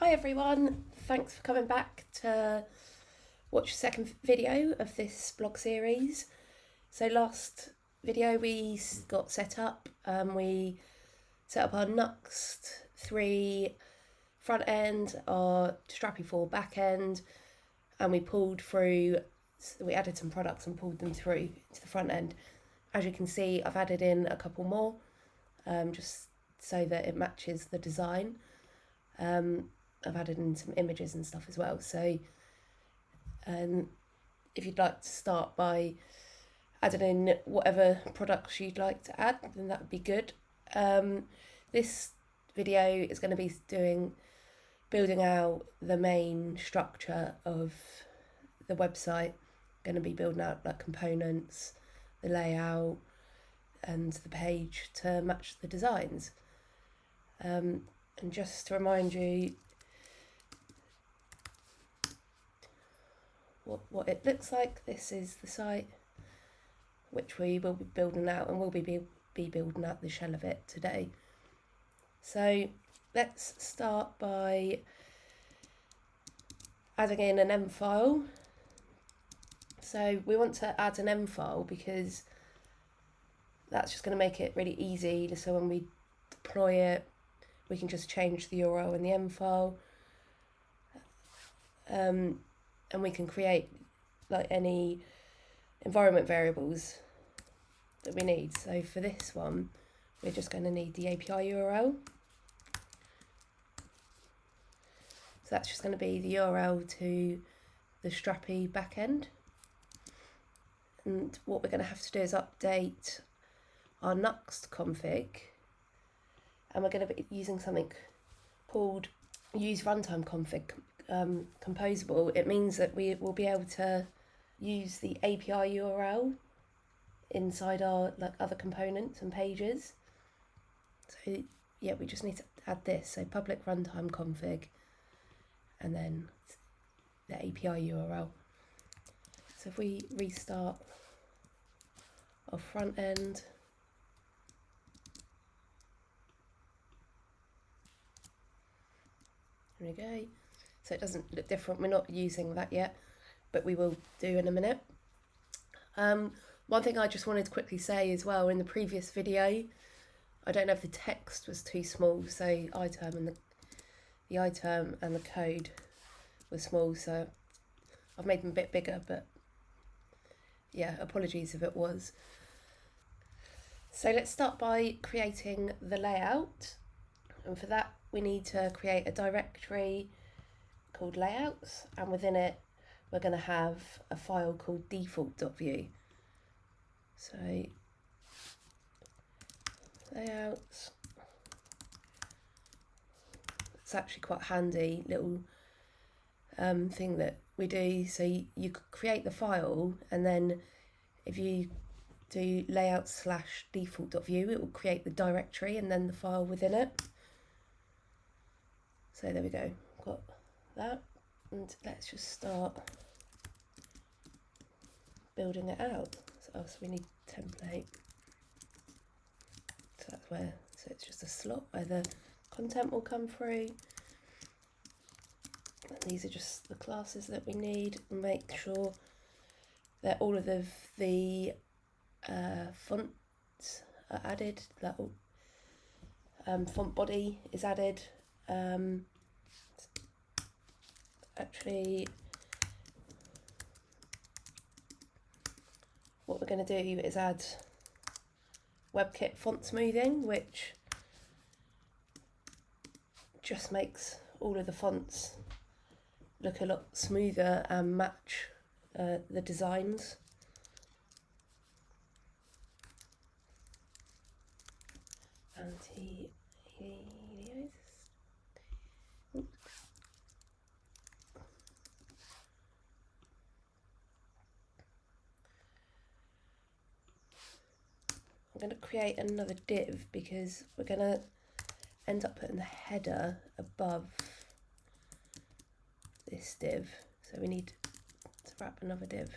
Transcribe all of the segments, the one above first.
Hi everyone, thanks for coming back to watch the second video of this blog series. So last video we got set up, we set up our Nuxt 3 front end, our Strapi 4 back end, and we added some products and pulled them through to the front end. As you can see, I've added in a couple more, just so that it matches the design. I've added in some images and stuff as well. So if you'd like to start by adding in whatever products you'd like to add, then that would be good. This video is going to be building out the main structure of the website. Going to be building out like components, the layout and the page to match the designs. And just to remind you what it looks like, this is the site which we will be building out, and we'll be building out the shell of it today. So let's start by adding in an mfile. So we want to add an mfile because that's just going to make it really easy, so when we deploy it we can just change the URL in the mfile, and we can create like any environment variables that we need. So for this one we're just going to need the API URL. So that's just going to be the URL to the Strapi backend. And what we're going to have to do is update our Nuxt config, and we're going to be using something called use runtime config composable. It means that we will be able to use the API URL inside our other components and pages. So yeah, we just need to add this, so public runtime config and then the API URL. So if we restart our front end, there we go. So it doesn't look different. We're not using that yet, but we will do in a minute. One thing I just wanted to quickly say as well, in the previous video, I don't know if the text was too small, so the item and the code were small, so I've made them a bit bigger, but yeah, apologies if it was. So let's start by creating the layout, and for that we need to create a directory called layouts, and within it we're going to have a file called default.view. So layouts, it's actually quite a handy little thing that we do. So you could create the file, and then if you do layout/default.view, it will create the directory and then the file within it. So there we go, got that, and let's just start building it out. So we need template. So it's just a slot where the content will come through. And these are just the classes that we need. Make sure that all of the fonts are added. That font body is added. Actually, what we're going to do is add WebKit font smoothing, which just makes all of the fonts look a lot smoother and match the designs. I'm going to create another div because we're going to end up putting the header above this div, so we need to wrap another div.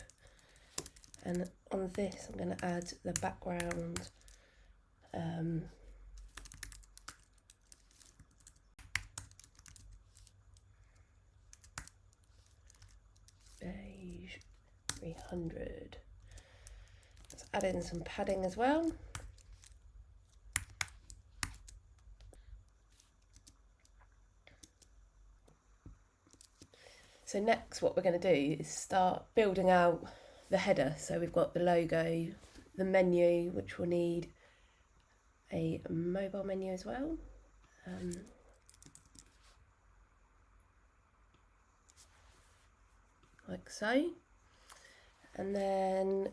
And on this I'm going to add the background 800. Let's add in some padding as well. So next what we're going to do is start building out the header. So we've got the logo, the menu, which will need a mobile menu as well. Like so. And then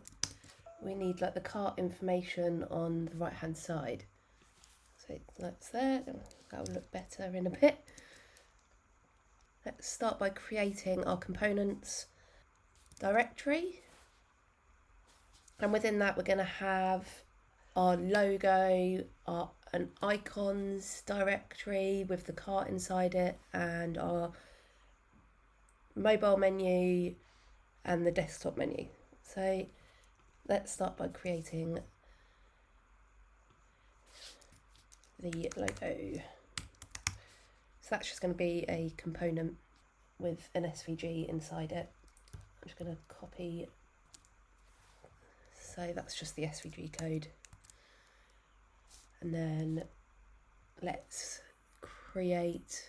we need like the cart information on the right hand side. So that's there, that will look better in a bit. Let's start by creating our components directory. And within that we're going to have our logo, an icons directory with the cart inside it, and our mobile menu and the desktop menu. So let's start by creating the logo. So that's just going to be a component with an SVG inside it. I'm just going to copy. So that's just the SVG code. And then let's create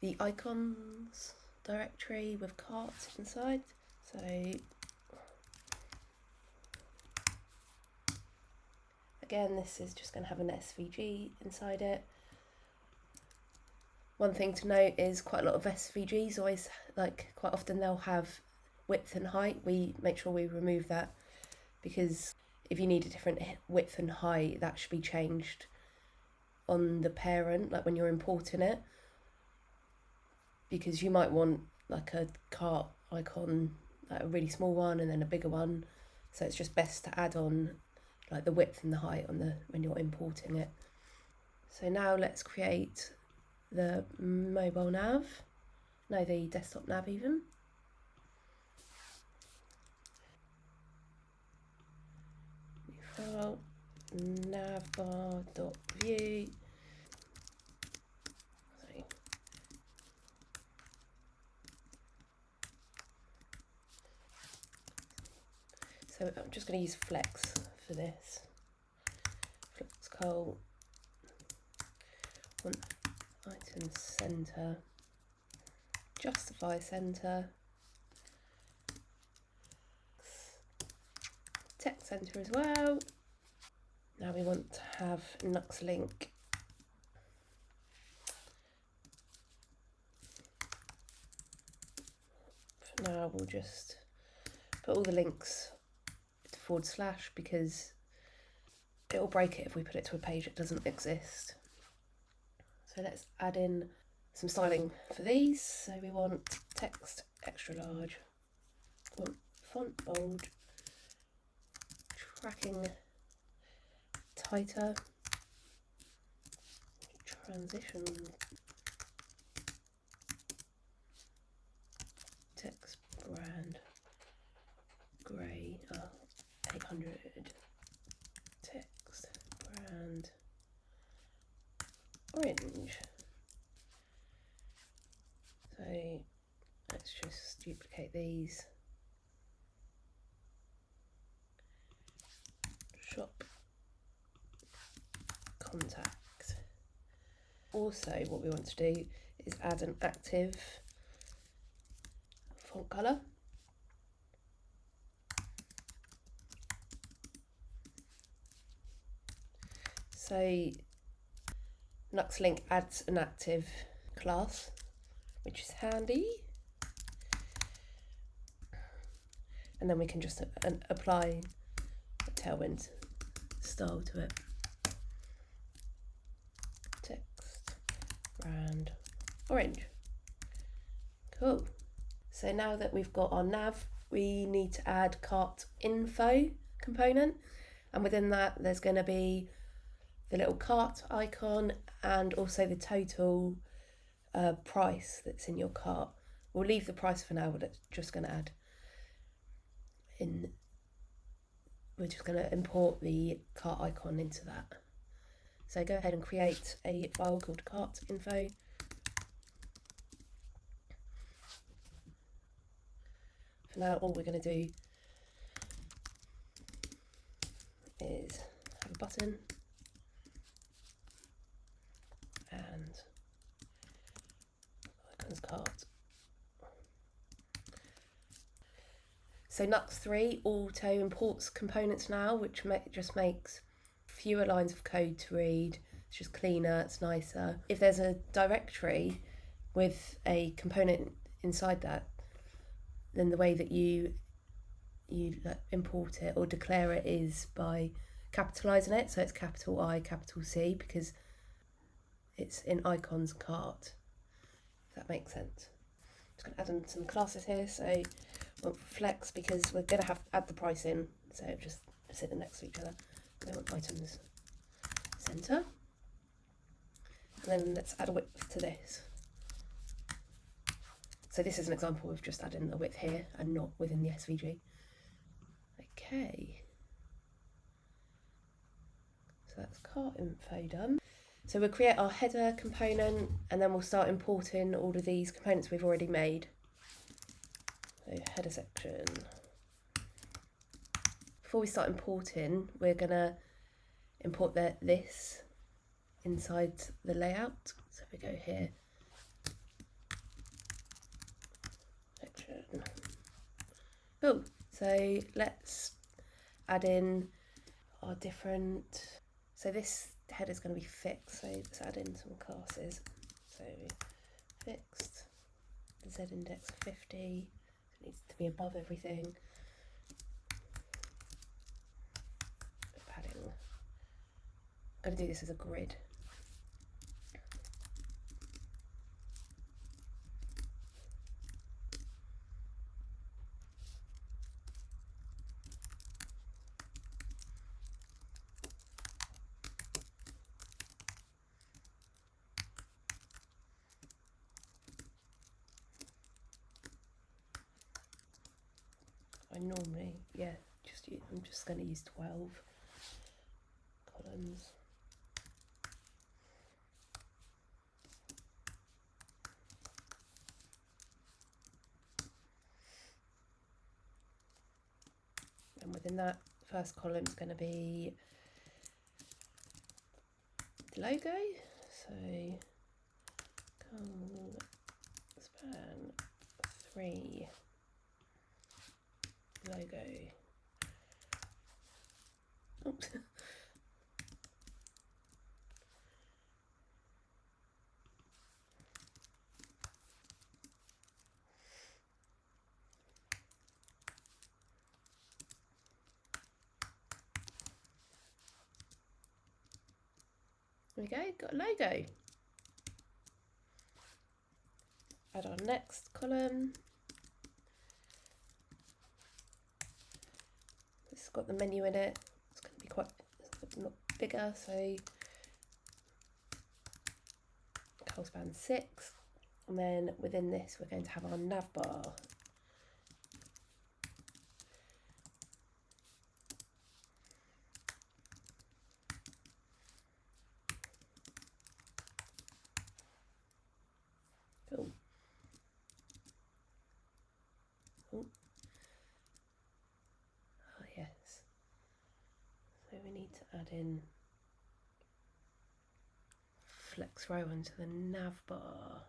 the icons directory with cart inside. So again, this is just going to have an SVG inside it. One thing to note is quite a lot of SVGs always, like quite often they'll have width and height. We make sure we remove that, because if you need a different width and height, that should be changed on the parent, like when you're importing it, because you might want like a cart icon, like a really small one and then a bigger one. So it's just best to add on like the width and the height on the when you're importing it. So now let's create the mobile nav, no, the desktop nav even. File navbar.view. So I'm just going to use flex for this. Flex col, want item center, justify center, text center as well. Now we want to have Nuxt link. For now we'll just put all the links to / because it will break it if we put it to a page that doesn't exist. So let's add in some styling for these. So we want text extra large, we want font bold, tracking tighter, transition text brand grey, 800, text brand orange. So let's just duplicate these. Shop contact. Also what we want to do is add an active font colour. So Nuxt link adds an active class, which is handy. And then we can just apply a Tailwind style to it. Text brand orange. Cool. So now that we've got our nav, we need to add cart info component, and within that there's going to be the little cart icon and also the total price that's in your cart. We'll leave the price for now, but it's just going to add in. We're just going to import the cart icon into that. So go ahead and create a file called cart info. For now, all we're going to do is have a button and icons cart. So Nuxt 3 auto imports components now, which just makes fewer lines of code to read. It's just cleaner, it's nicer. If there's a directory with a component inside that, then the way that you import it or declare it is by capitalising it. So it's capital I, capital C, because it's in icons cart, if that makes sense. Just going to add in some classes here. So want flex because we're going to have to add the price in, so just sit them next to each other. And then want items center, and then let's add a width to this. So this is an example of just adding a width here and not within the SVG. Okay, so that's cart info done. So we'll create our header component and then we'll start importing all of these components we've already made. So header section. Before we start importing, we're gonna import this inside the layout. So we go here, section. Cool. So let's add in our different. So this header is going to be fixed. So let's add in some classes. So fixed, the Z index 50. It needs to be above everything. Padding. I'm going to do this as a grid. I normally, I'm just going to use 12 columns. And within that, first column is going to be the logo. So span 3 logo. Oops. There we go, got a logo. Add our next column. It's got the menu in it. It's going to be quite a lot bigger, so col span 6, and then within this we're going to have our nav bar. Cool. Oh. Ah, yes. So we need to add in flex row onto the nav bar.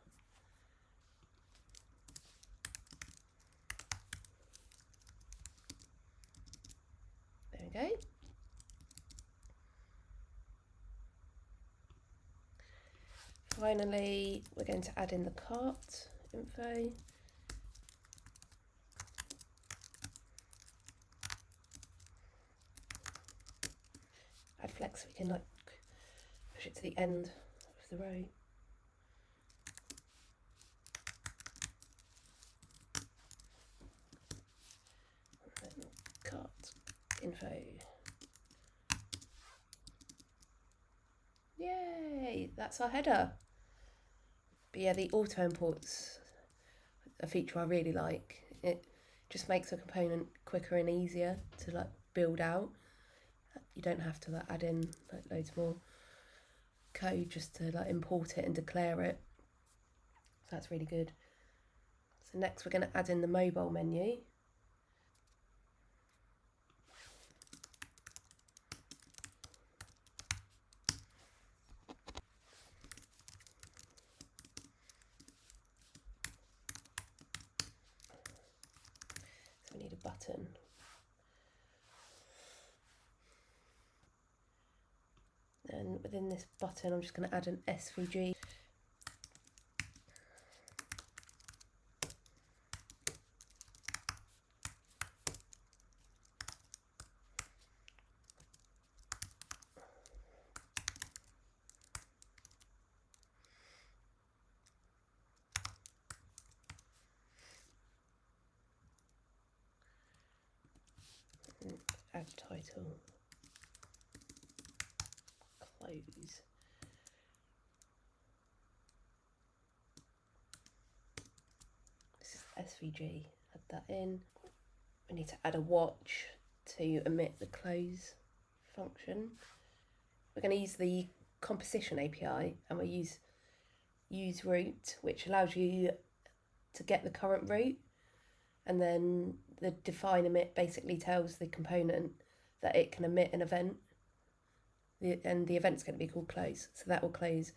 There we go. Finally, we're going to add in the cart info. Add flex so we can push it to the end of the row. And then cart info. Yay, that's our header. But yeah, the auto import's a feature I really like. It just makes a component quicker and easier to build out. You don't have to add in loads more code just to import it and declare it. So that's really good. So next we're going to add in the mobile menu. button. And within this button, I'm just going to add an SVG. Add title, close. This is SVG, add that in. We need to add a watch to emit the close function. We're going to use the composition API, and we'll use root, which allows you to get the current root, and then the define emit basically tells the component that it can emit an event, and the event's going to be called close, so that will close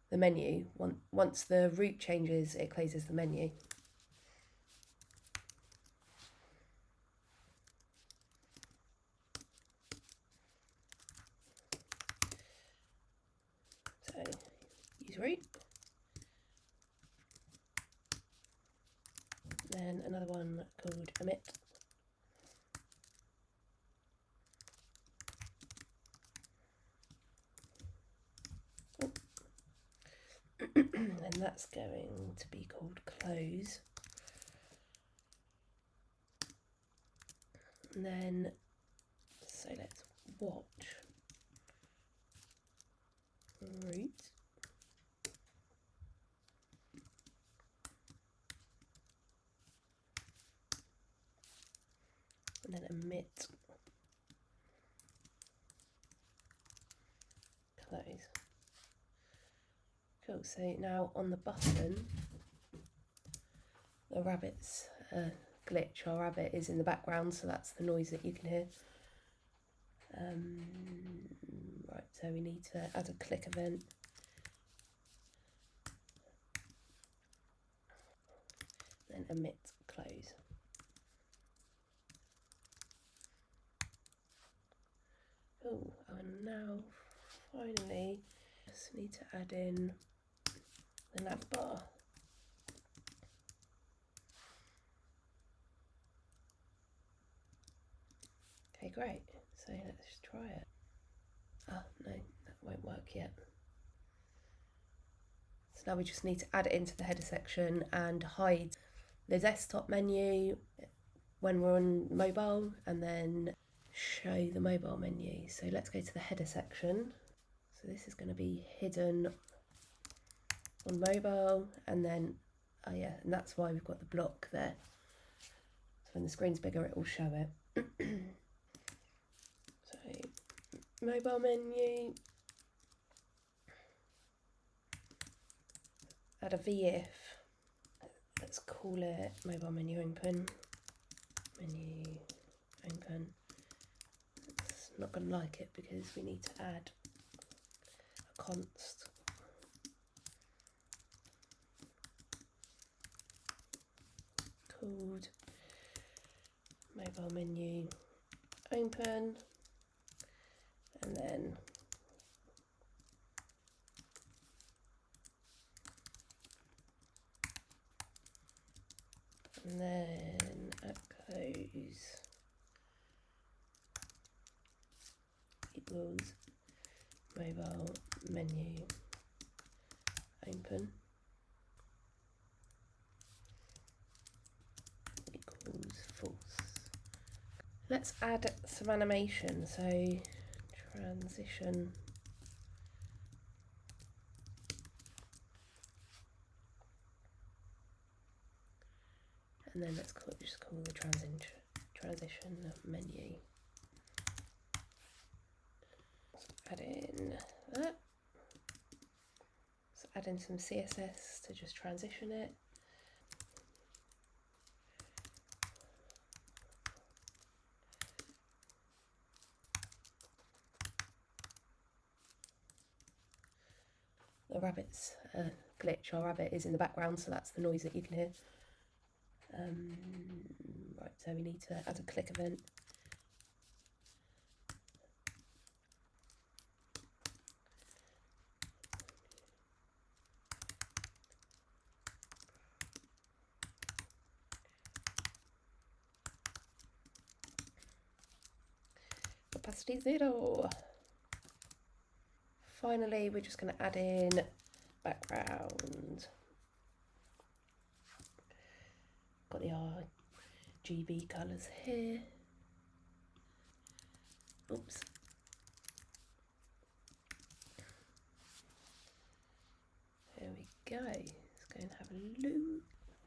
the menu. Once the root changes, it closes the menu. So use root. Then another one called emit. And that's going to be called close. And then, so let's watch root. And then emit close. Cool, so now on the button, the rabbit's glitch. Our rabbit is in the background, so that's the noise that you can hear. Right, so we need to add a click event. Then emit close. Oh, and now finally just need to add in the nav bar. Okay, great. So let's just try it. Ah, no, that won't work yet. So now we just need to add it into the header section and hide the desktop menu when we're on mobile, and then show the mobile menu. So let's go to the header section. So this is going to be hidden on mobile, and then, oh yeah, and that's why we've got the block there. So when the screen's bigger, it will show it. So mobile menu, add a VIF. Let's call it mobile menu open. Menu open. It's not going to like it because we need to add a const. Called mobile menu open, and then at close equals mobile menu open equals false. Let's add some animation, so transition. And then let's just call the transition menu. So add in that. So add in some CSS to just transition it. The rabbit's glitch. Our rabbit is in the background, so that's the noise that you can hear. Right, so we need to add a click event. Opacity 0. Finally, we're just going to add in background. Got the RGB colours here. Oops. There we go. Let's go and have a look.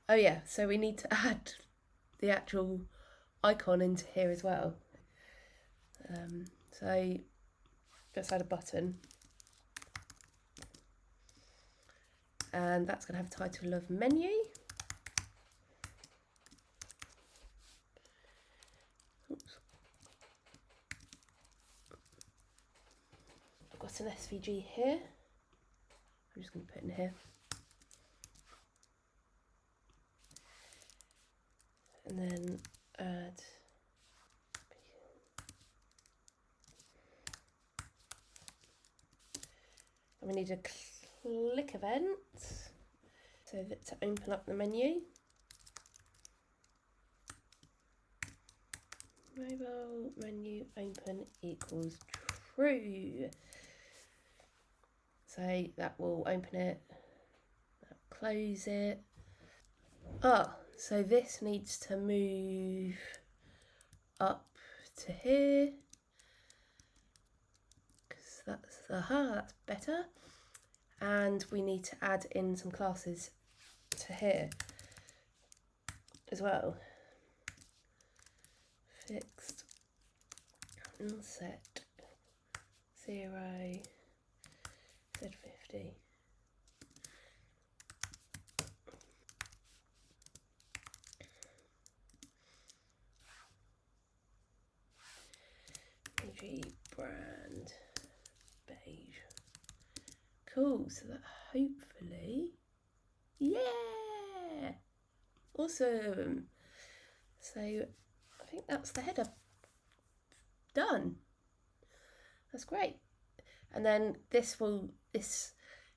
Oh yeah, so we need to add the actual icon into here as well. So let's add a button. And that's going to have a title of menu. Oops. I've got an SVG here. I'm just going to put in here. And then add and we need a click event so that to open up the menu. Mobile menu open equals true. So that will open it, close it. Oh, so this needs to move up to here. Because that's better. And we need to add in some classes to here as well. Fixed and set 0 Z50. AG brand beige. Cool, so that hopefully, yeah, awesome. So I think that's the header done. That's great. And then this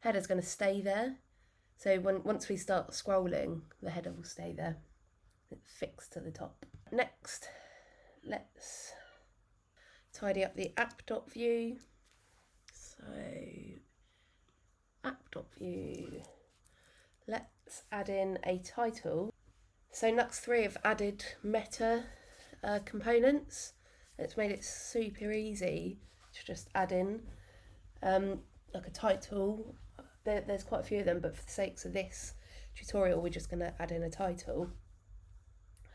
header's going to stay there. So once we start scrolling, the header will stay there. It's fixed to the top. Next, let's tidy up the app.view. So app.view. Let's add in a title. So Nuxt 3 have added meta components. It's made it super easy to just add in like a title. There's quite a few of them, but for the sakes of this tutorial, we're just going to add in a title.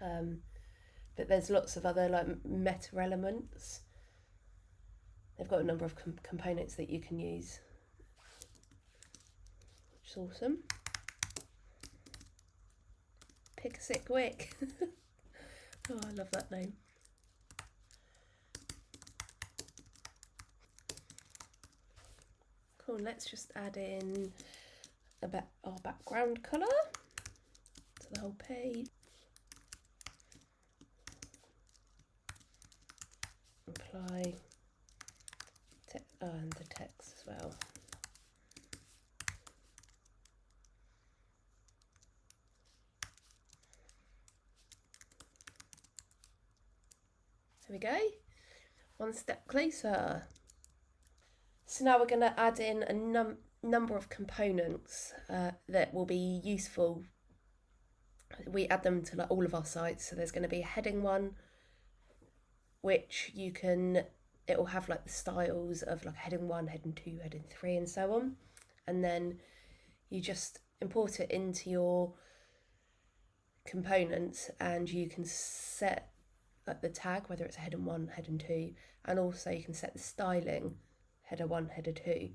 But there's lots of other like meta elements. They've got a number of components that you can use, which is awesome. Pick a Sick Wick. Oh, I love that name. Cool, let's just add in our background colour to the whole page. Apply and the text as well. There we go, one step closer. So now we're going to add in a number of components that will be useful. We add them to like all of our sites. So there's going to be a heading one, which it will have like the styles of like heading 1, heading 2, heading 3 and so on. And then you just import it into your components and you can set like the tag, whether it's a heading 1, heading 2, and also you can set the styling, header 1, header 2.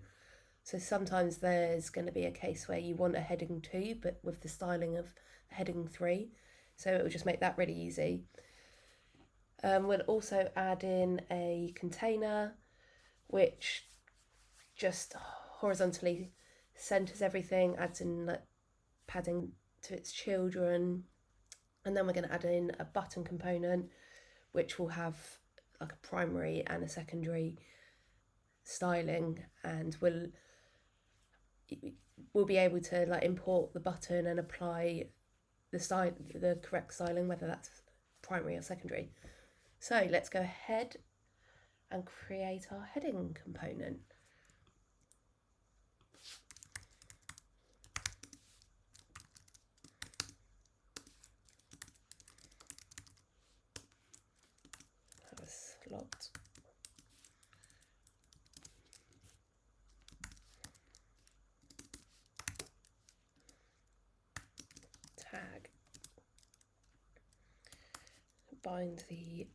So sometimes there's going to be a case where you want a heading 2 but with the styling of heading 3, so it will just make that really easy. We'll also add in a container which just horizontally centers everything, adds in like padding to its children, And then we're going to add in a button component, which will have like a primary and a secondary styling, and we'll be able to like import the button and apply the correct styling, whether that's primary or secondary. So let's go ahead and create our heading component. Have a slot. Tag. Bind the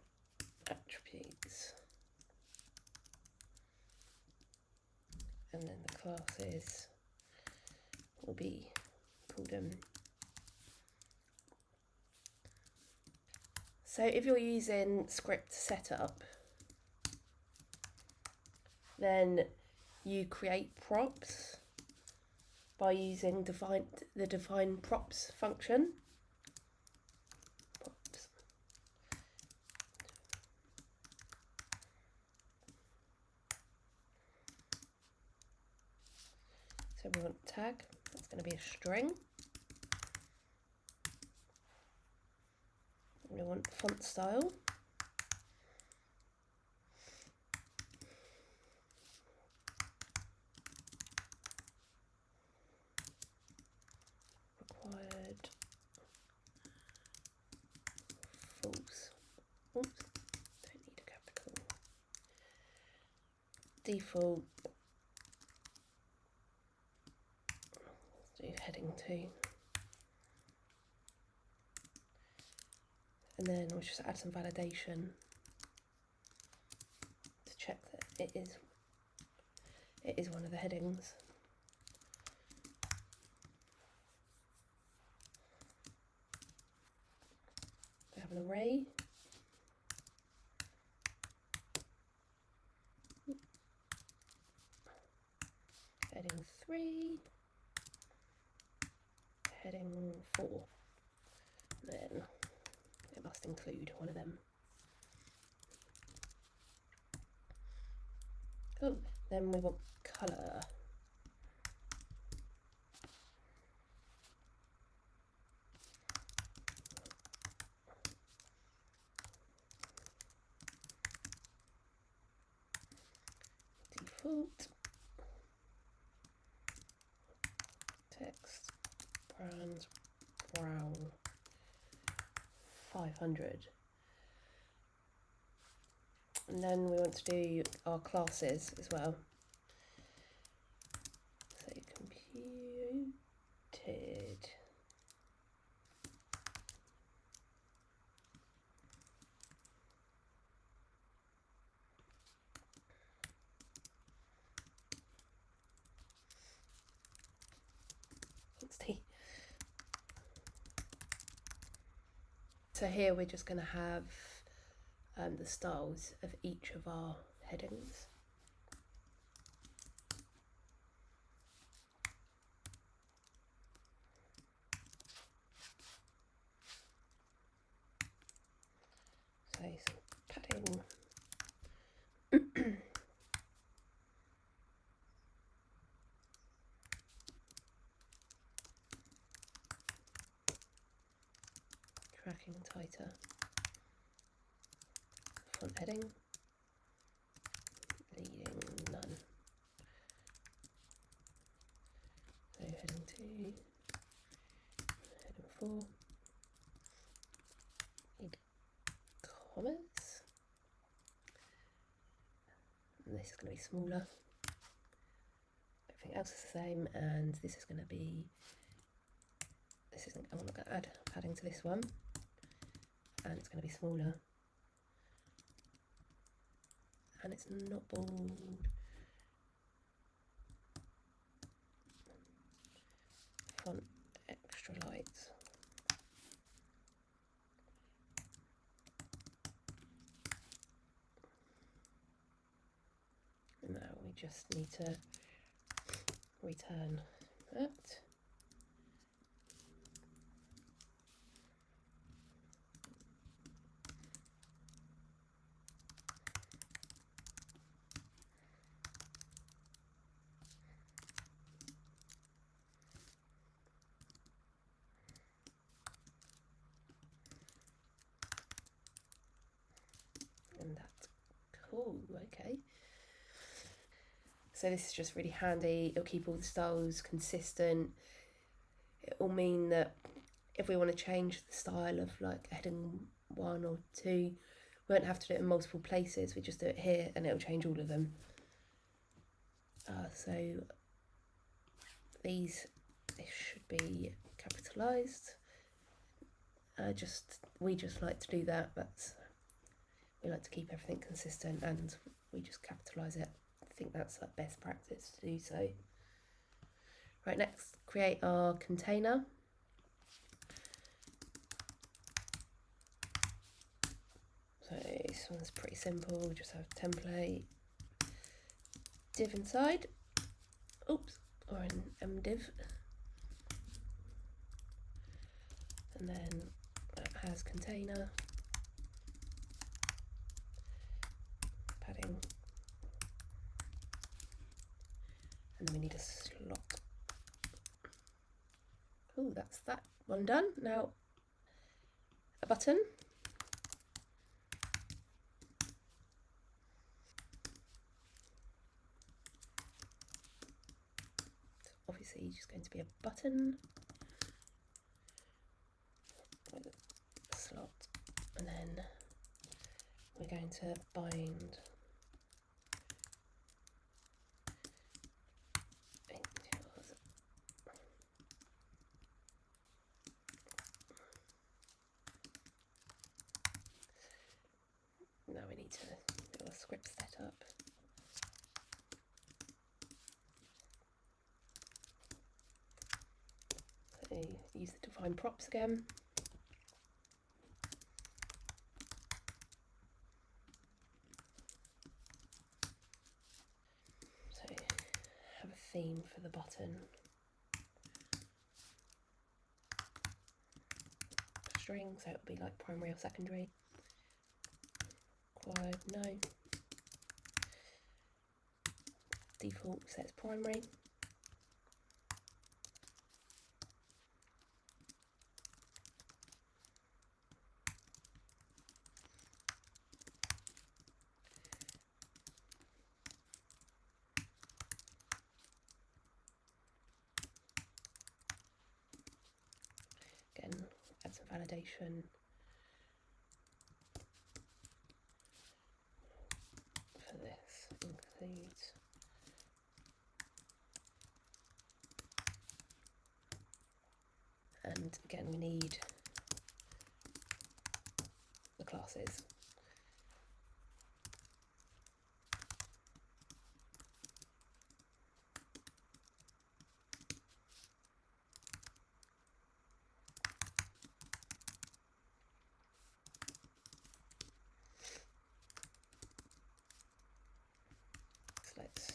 attributes. And then the classes will be called them. So if you're using script setup, then you create props by using the define props function. Props. So we want tag, that's going to be a string. We want font style. Required false. Oops, don't need a capital. Default. Let's do heading 2. And then we'll just add some validation to check that it is one of the headings. We have an array. Heading 3. Heading 4. Then it must include one of them. Oh, then we want colour. Default. Text, brand, brown. 500. And then we want to do our classes as well. So computed. So here we're just going to have the styles of each of our headings. So some padding. Tracking tighter. Font heading. Leading none. So heading 2. Heading 4. Need commas. And this is going to be smaller. Everything else is the same, and this is going to be. I'm going to add padding to this one, and it's going to be smaller, and it's not bold. Font extra light. Now we just need to return that. So this is just really handy. It'll keep all the styles consistent. It will mean that if we want to change the style of like heading 1 or 2, we won't have to do it in multiple places. We just do it here and it'll change all of them. So these should be capitalised. We just like to do that. We like to keep everything consistent and we just capitalise it. I think that's like best practice to do so. Right, next, create our container. So this one's pretty simple, we just have a template, div inside, oops, or an mdiv, and then that has container, padding, and then we need a slot. Oh, that's that one done. Now a button. Obviously just going to be a button with a slot, and then we're going to bind now we need to do a script setup. So use the define props again. So have a theme for the button. String, so it'll be like primary or secondary. Required, no. Default sets primary. Again, add some validation. For this includes and again we need the classes. So let's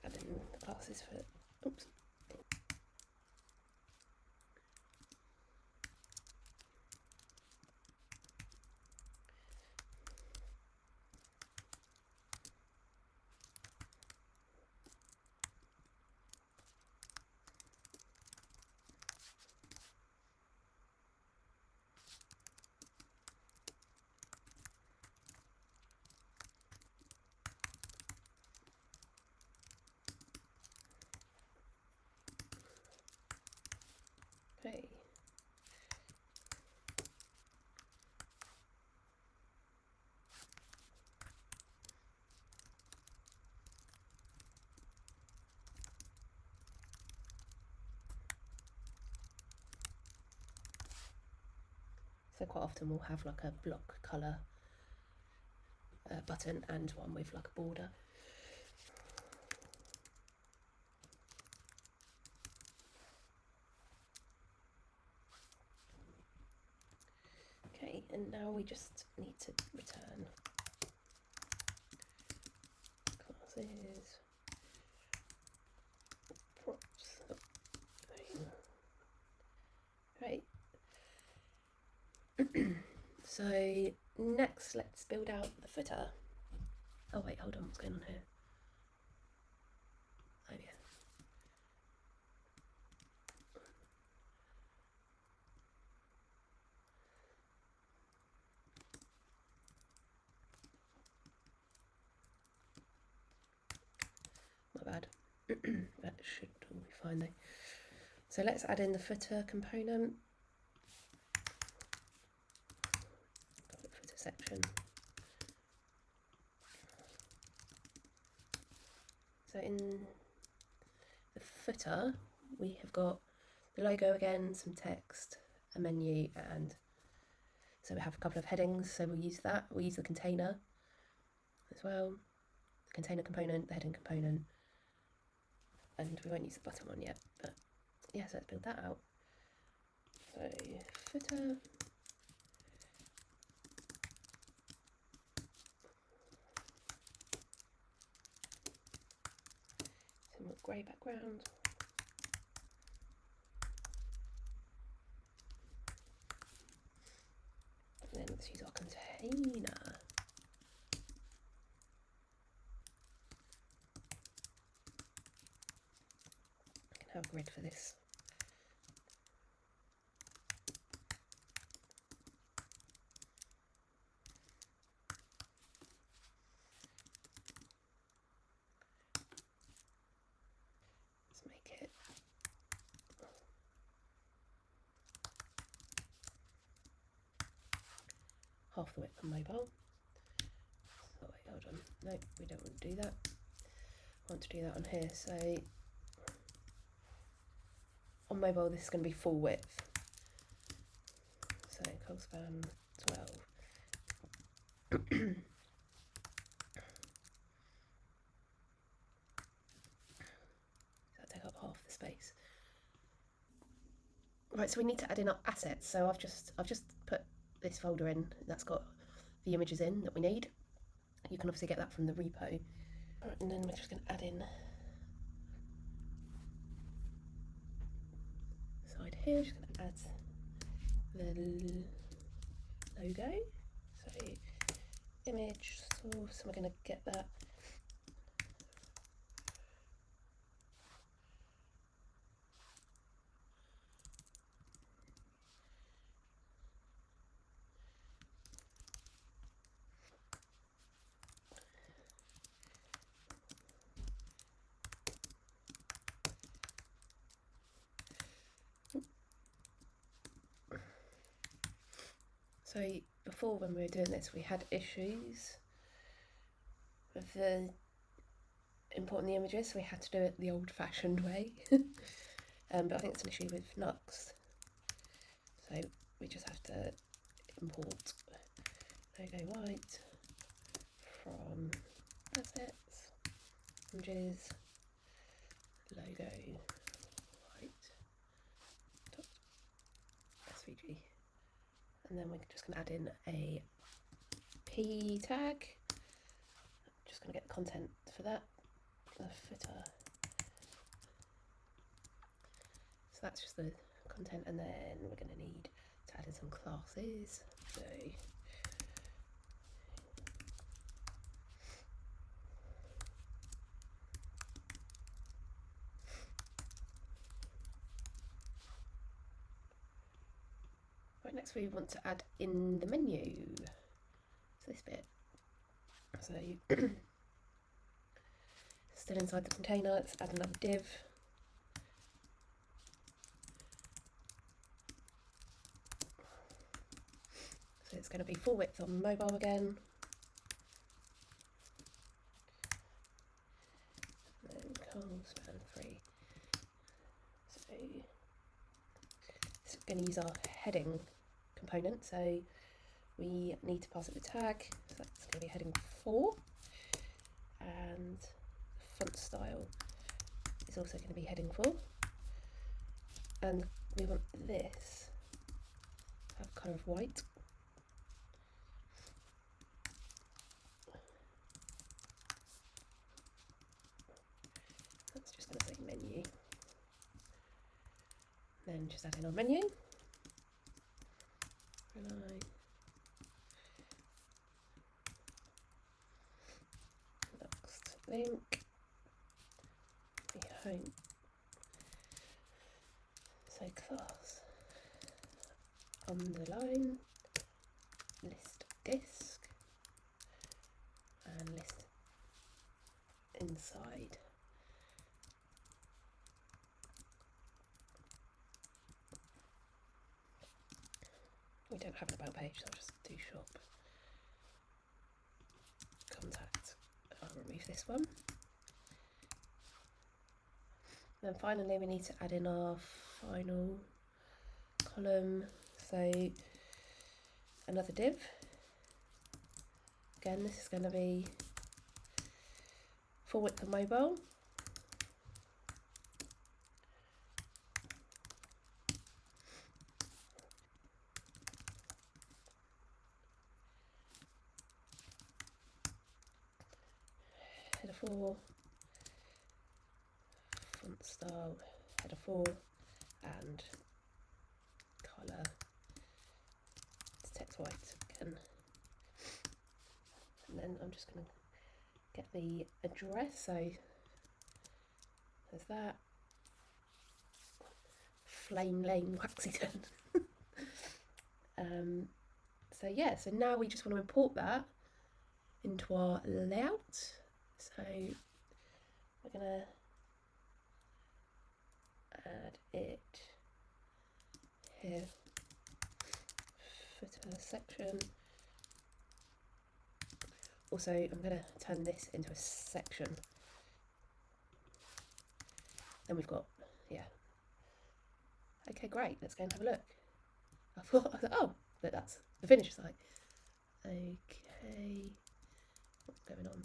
add in the classes for, oops. Okay. So quite often we'll have like a block colour button and one with like a border. Okay, and now we just need to return classes, props. Right. So next, let's build out the footer. Oh wait, hold on, what's going on here? Oh yeah. not bad. That should all be fine though. So let's add in the footer component. Got the footer section. So in the footer, we have got the logo again, some text, a menu, and so we have a couple of headings. So we'll use that. We'll use the container as well, the container component, the heading component, and we won't use the bottom one yet. But yeah, so let's build that out. So footer. Some grey background. And then let's use our container. I can have a grid for this. Let's make it half the width on mobile. Oh wait, hold on. No, we don't want to do that. I want to do that on here. So on mobile, this is going to be full width. So cog span 12. That'll take up half the space. Right, so we need to add in our assets. So I've just put this folder in that's got the images in that we need. You can obviously get that from the repo. Right, and then we're just going to add in side here, just going to add the logo. So image source, we're going to get that. So before, when we were doing this, we had issues with the importing the images, so we had to do it the old-fashioned way. But I think it's an issue with Nuxt. So we just have to import logo white from assets, images, logo white dot svg. And then we're just going to add in a p tag. Just going to get the content for that, the footer. So that's just the content, and then we're going to need to add in some classes. So right, next we want to add in the menu. So this bit. So still inside the container, let's add another div. So it's going to be full width on mobile again. And then col span 3. So this is going to use our heading component. So we need to pass it the tag. So that's going to be heading 4. And font style is also going to be heading 4. And we want this to have colour of white. That's just going to say menu. Then just add in our menu. Nuxt link. The home. So class underline list disk and list inside. We don't have an about page, so I'll just do shop contact. I'll remove this one. Then finally we need to add in our final column, so another div. Again, this is going to be full width and mobile. Header 4, font style, header 4, and colour it's text white again. And then I'm just going to get the address, so there's that. Flame Lane, Waxington. So yeah, so now we just want to import that into our layout. So we're going to add it here, footer section. Also, I'm going to turn this into a section. Then we've got, yeah. Okay, great. Let's go and have a look. I thought, oh, but that's the finished site. Okay, what's going on?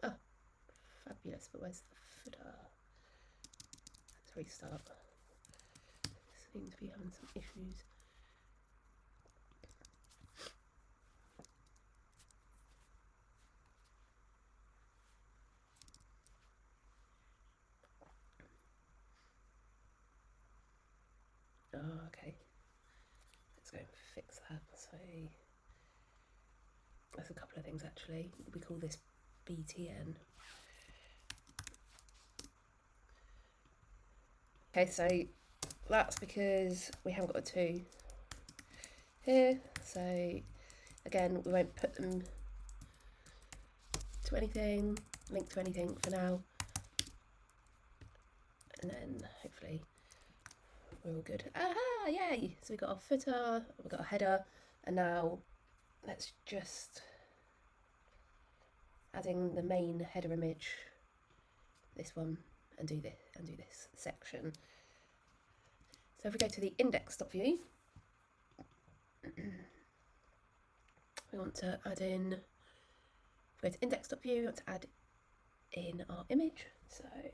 Oh, fabulous. But where's the footer? Let's restart. Seem to be having some issues. Oh, okay. Let's go and fix that. So there's a couple of things actually. We call this BTN. Okay, so that's because we haven't got a 2 here. So again, we won't put them to anything, link to anything for now. And then hopefully we're all good. Aha, yay! So we got our footer, we've got our header, and now let's just adding the main header image, this one, and do this section. So if we go to the index.view, we want to add in, if we go to index.view, we want to add in our image. So I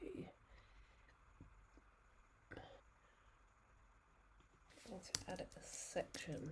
want to add a section.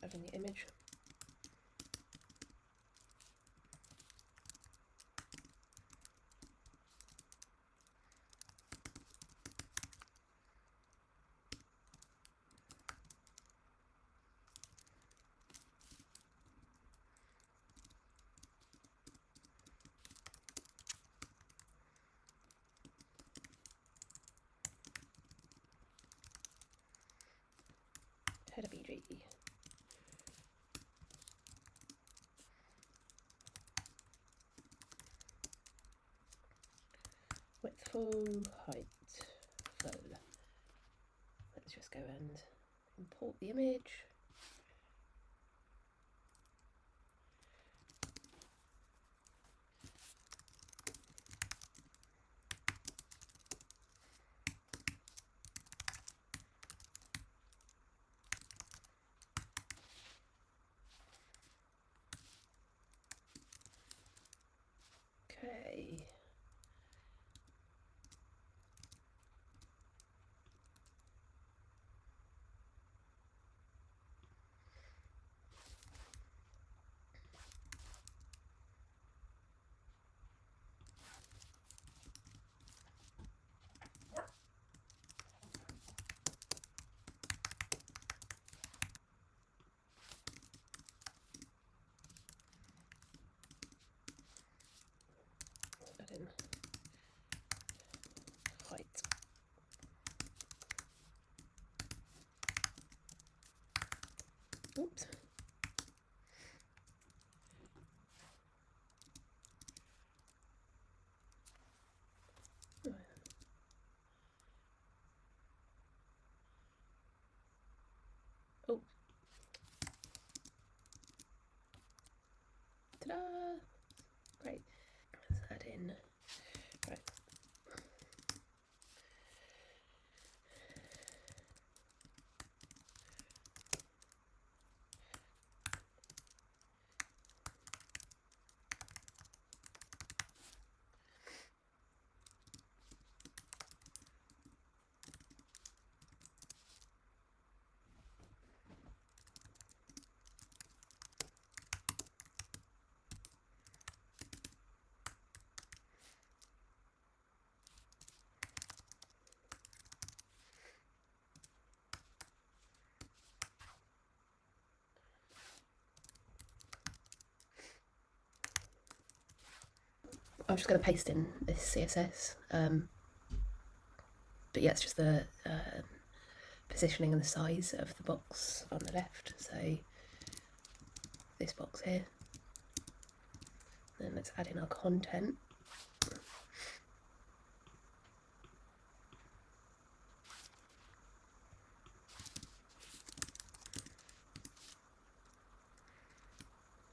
Adding the image. Header BG. Width full, height full. Let's just go and import the image. Okay. Great. Let's add in. Right. I'm just going to paste in this CSS, but yeah, it's just the positioning and the size of the box on the left, so this box here. Then let's add in our content.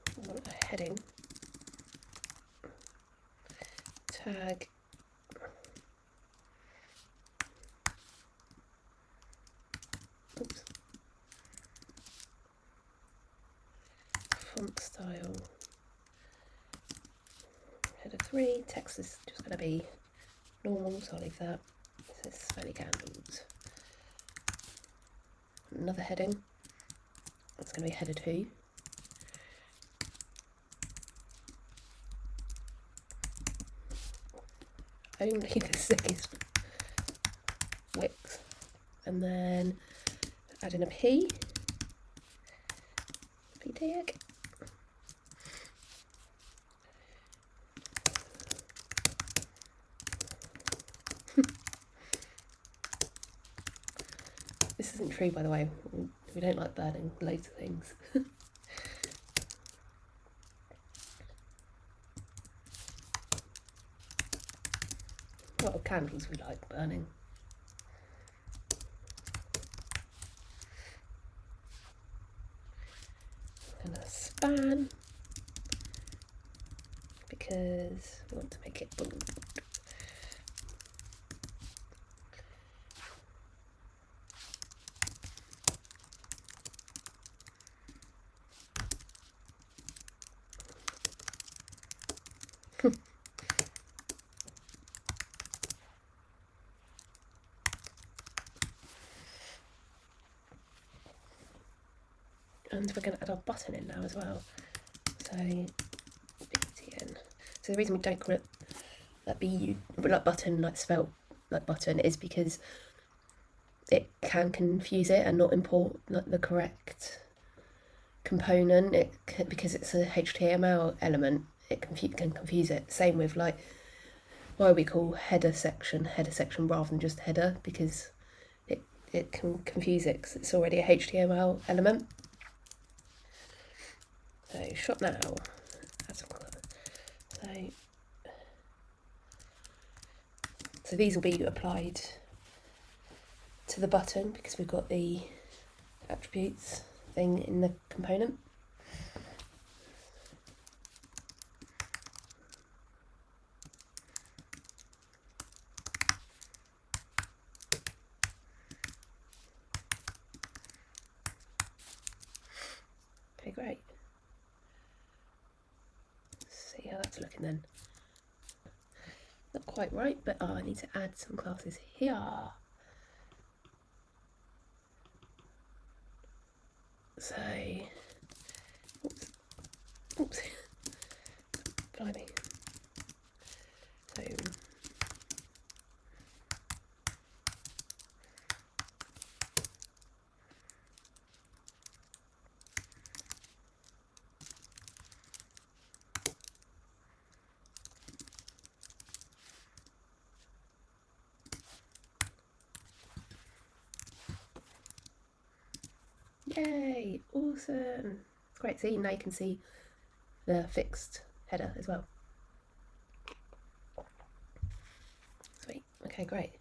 I want a heading, tag, oops, font style, header 3, text is just going to be normal, so I'll leave that. This is slightly candles. Another heading, that's going to be header 2. Only the sickest wicks, and then add in a P tag. This isn't true, by the way. We don't like burning loads of things. A lot of candles we like burning. And a span, because we want to make it bold. And we're going to add our button in now as well. So BTN. So the reason we don't call it like BU, like button, like spelt like button, is because it can confuse it and not import like the correct component. Because it's a HTML element, it can confuse it. Same with like why we call header section rather than just header, because it can confuse it because it's already a HTML element. So shop now. So these will be applied to the button because we've got the attributes thing in the component. Okay, great. Let's see how that's looking then. Not quite right, but I need to add some classes here. So, oops, blimey. So, yay, awesome. It's great. See, now you can see the fixed header as well. Sweet. Okay, great.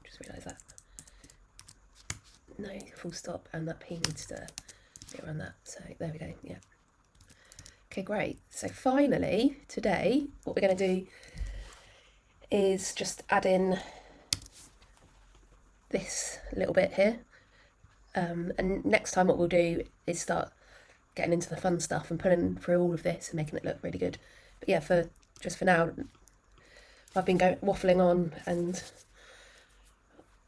Just realised that. No full stop, and that P needs to be run that. So there we go, yeah. Okay, great. So finally, today, what we're going to do is just add in this little bit here. And next time what we'll do is start getting into the fun stuff and pulling through all of this and making it look really good. But yeah, for now, I've been waffling on and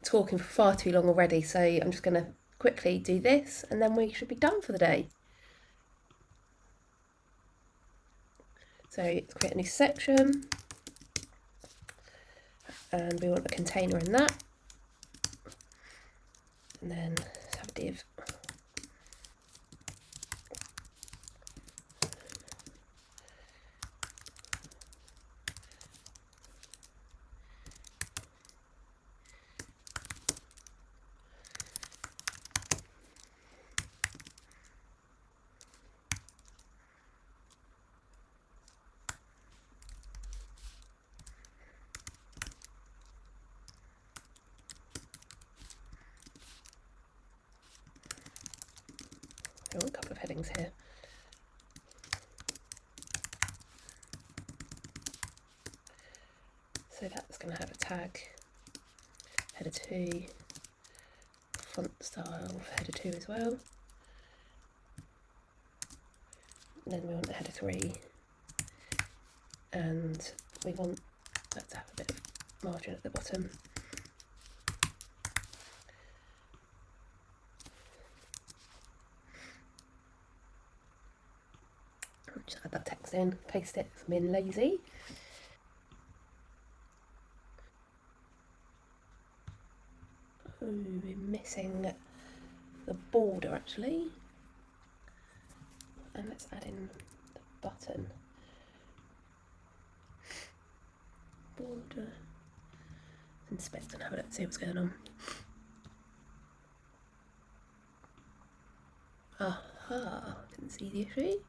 talking for far too long already, so I'm just going to quickly do this and then we should be done for the day. So let's create a new section and we want a container in that, and then have a div. I want a couple of headings here. So that's going to have a tag, header 2, font style for header 2 as well. And then we want the header 3, and we want that to have a bit of margin at the bottom. Just add that text in, paste it from being lazy. Oh, we're missing the border actually. And let's add in the button. Border. Inspect and have a look, see what's going on. Aha, didn't see the issue.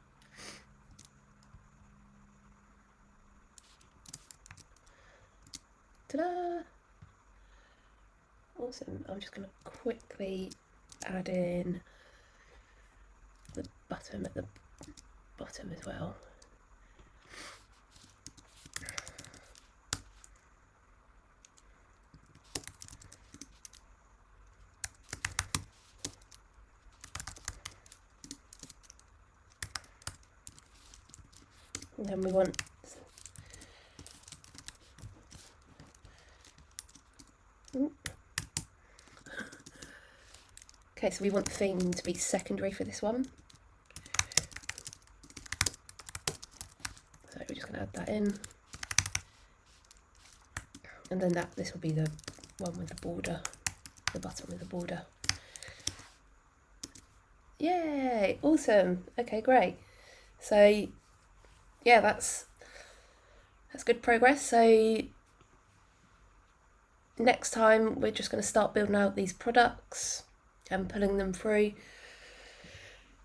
Ta-da! Awesome. I'm just going to quickly add in the button at the bottom as well. And then we want okay, so we want the theme to be secondary for this one. So we're just going to add that in. And then this will be the one with the border, the button with the border. Yay, awesome. Okay, great. So yeah, that's good progress. So next time we're just going to start building out these products and pulling them through.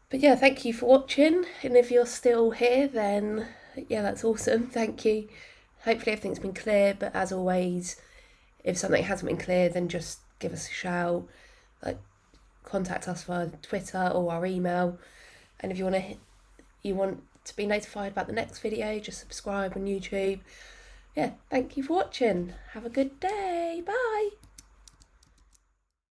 But yeah, thank you for watching, and if you're still here then yeah, that's awesome, thank you. Hopefully everything's been clear, but as always, if something hasn't been clear then just give us a shout, like contact us via Twitter or our email, and if you want to be notified about the next video, just subscribe on YouTube. Yeah, thank you for watching, have a good day, bye.